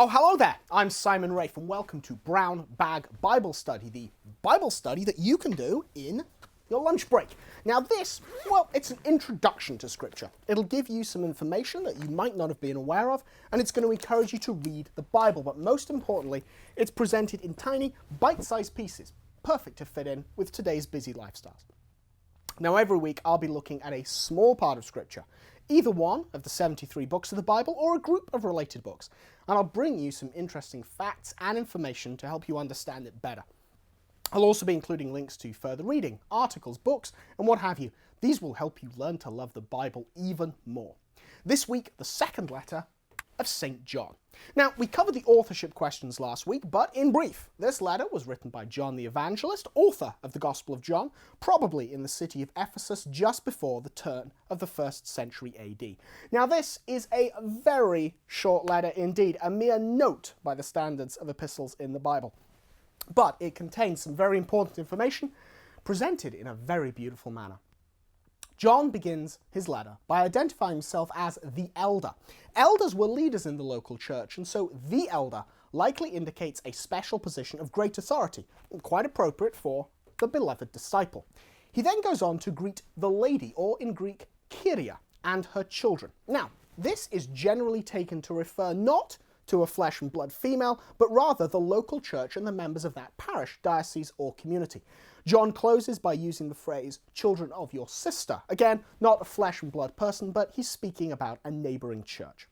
Oh, hello there. I'm Simon Rafe and welcome to Brown Bag Bible Study, the Bible study that you can do in your lunch break. Now this, well, it's an introduction to Scripture. It'll give you some information that you might not have been aware of, and it's going to encourage you to read the Bible. But most importantly, it's presented in tiny, bite-sized pieces, perfect to fit in with today's busy lifestyles. Now every week I'll be looking at a small part of Scripture, either one of the 73 books of the Bible or a group of related books, and I'll bring you some interesting facts and information to help you understand it better. I'll also be including links to further reading, articles, books, and what have you. These will help you learn to love the Bible even more. This week, the second letter of St. John. Now, we covered the authorship questions last week, but in brief, this letter was written by John the Evangelist, author of the Gospel of John, probably in the city of Ephesus just before the turn of the 1st century AD. Now, this is a very short letter indeed, a mere note by the standards of epistles in the Bible. But it contains some very important information presented in a very beautiful manner. John begins his letter by identifying himself as the elder. Elders were leaders in the local church, and so the elder likely indicates a special position of great authority, quite appropriate for the beloved disciple. He then goes on to greet the lady, or in Greek, Kyria, and her children. Now, this is generally taken to refer not to a flesh and blood female, but rather the local church and the members of that parish, diocese, or community. John closes by using the phrase, children of your sister. Again, not a flesh and blood person, but he's speaking about a neighbouring church.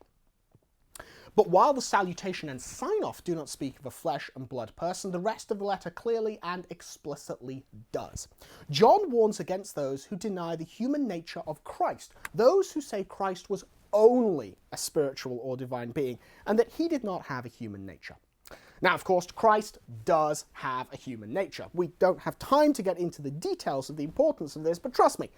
But while the salutation and sign-off do not speak of a flesh and blood person, the rest of the letter clearly and explicitly does. John warns against those who deny the human nature of Christ, those who say Christ was only a spiritual or divine being, and that he did not have a human nature. Now, of course, Christ does have a human nature. We don't have time to get into the details of the importance of this, but trust me,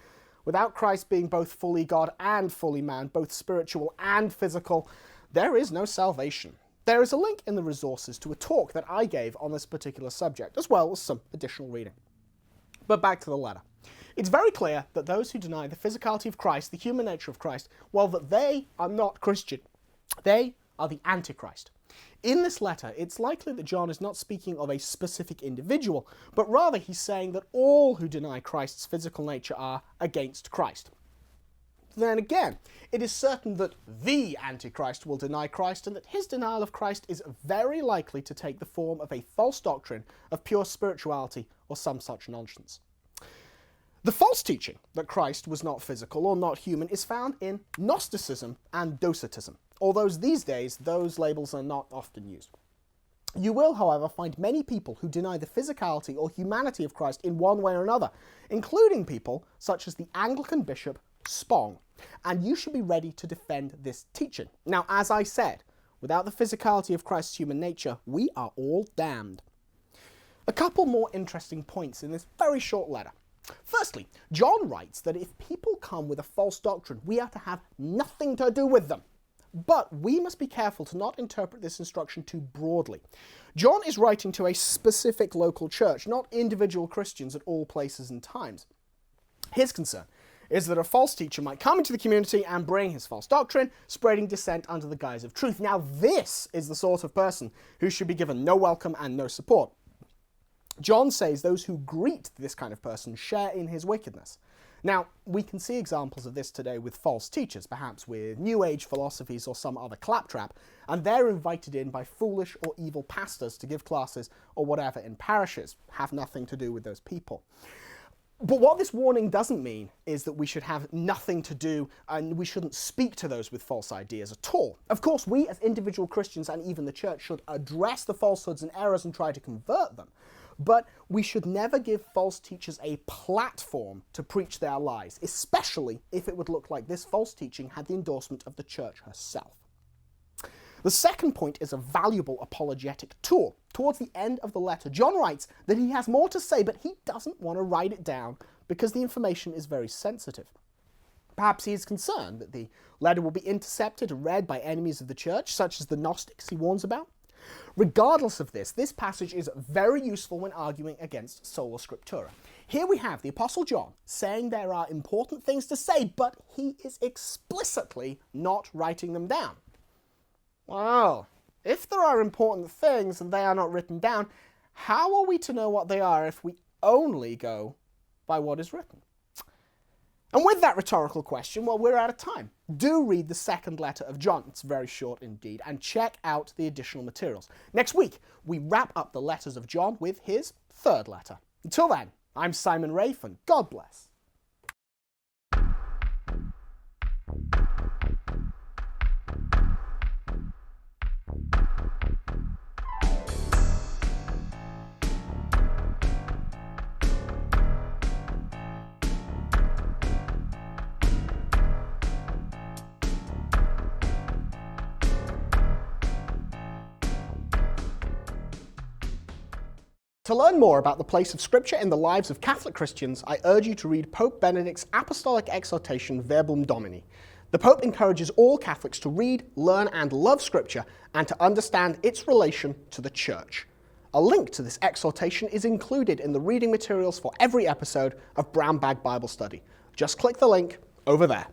without Christ being both fully God and fully man, both spiritual and physical, there is no salvation. There is a link in the resources to a talk that I gave on this particular subject, as well as some additional reading. But back to the letter. It's very clear that those who deny the physicality of Christ, the human nature of Christ, well, that they are not Christian. They are the Antichrist. In this letter, it's likely that John is not speaking of a specific individual, but rather he's saying that all who deny Christ's physical nature are against Christ. Then again, it is certain that the Antichrist will deny Christ, and that his denial of Christ is very likely to take the form of a false doctrine of pure spirituality or some such nonsense. The false teaching that Christ was not physical or not human is found in Gnosticism and Docetism, although these days those labels are not often used. You will, however, find many people who deny the physicality or humanity of Christ in one way or another, including people such as the Anglican Bishop Spong, and you should be ready to defend this teaching. Now, as I said, without the physicality of Christ's human nature, we are all damned. A couple more interesting points in this very short letter. Firstly, John writes that if people come with a false doctrine, we are to have nothing to do with them. But we must be careful to not interpret this instruction too broadly. John is writing to a specific local church, not individual Christians at all places and times. His concern is that a false teacher might come into the community and bring his false doctrine, spreading dissent under the guise of truth. Now, this is the sort of person who should be given no welcome and no support. John says those who greet this kind of person share in his wickedness. Now, we can see examples of this today with false teachers, perhaps with New Age philosophies or some other claptrap, and they're invited in by foolish or evil pastors to give classes or whatever in parishes. Have nothing to do with those people. But what this warning doesn't mean is that we should have nothing to do and we shouldn't speak to those with false ideas at all. Of course, we as individual Christians and even the church should address the falsehoods and errors and try to convert them. But we should never give false teachers a platform to preach their lies, especially if it would look like this false teaching had the endorsement of the church herself. The second point is a valuable apologetic tool. Towards the end of the letter, John writes that he has more to say, but he doesn't want to write it down because the information is very sensitive. Perhaps he is concerned that the letter will be intercepted and read by enemies of the church, such as the Gnostics he warns about. Regardless of this passage is very useful when arguing against sola scriptura. Here we have the Apostle John saying there are important things to say, but he is explicitly not writing them down. Well, If there are important things and they are not written down, how are we to know what they are if we only go by what is written? And with that rhetorical question, well, we're out of time. Do read the second letter of John, it's very short indeed, and check out the additional materials. Next week, we wrap up the letters of John with his third letter. Until then, I'm Simon Rafe, and God bless. To learn more about the place of Scripture in the lives of Catholic Christians, I urge you to read Pope Benedict's apostolic exhortation Verbum Domini. The Pope encourages all Catholics to read, learn and love Scripture and to understand its relation to the Church. A link to this exhortation is included in the reading materials for every episode of Brown Bag Bible Study. Just click the link over there.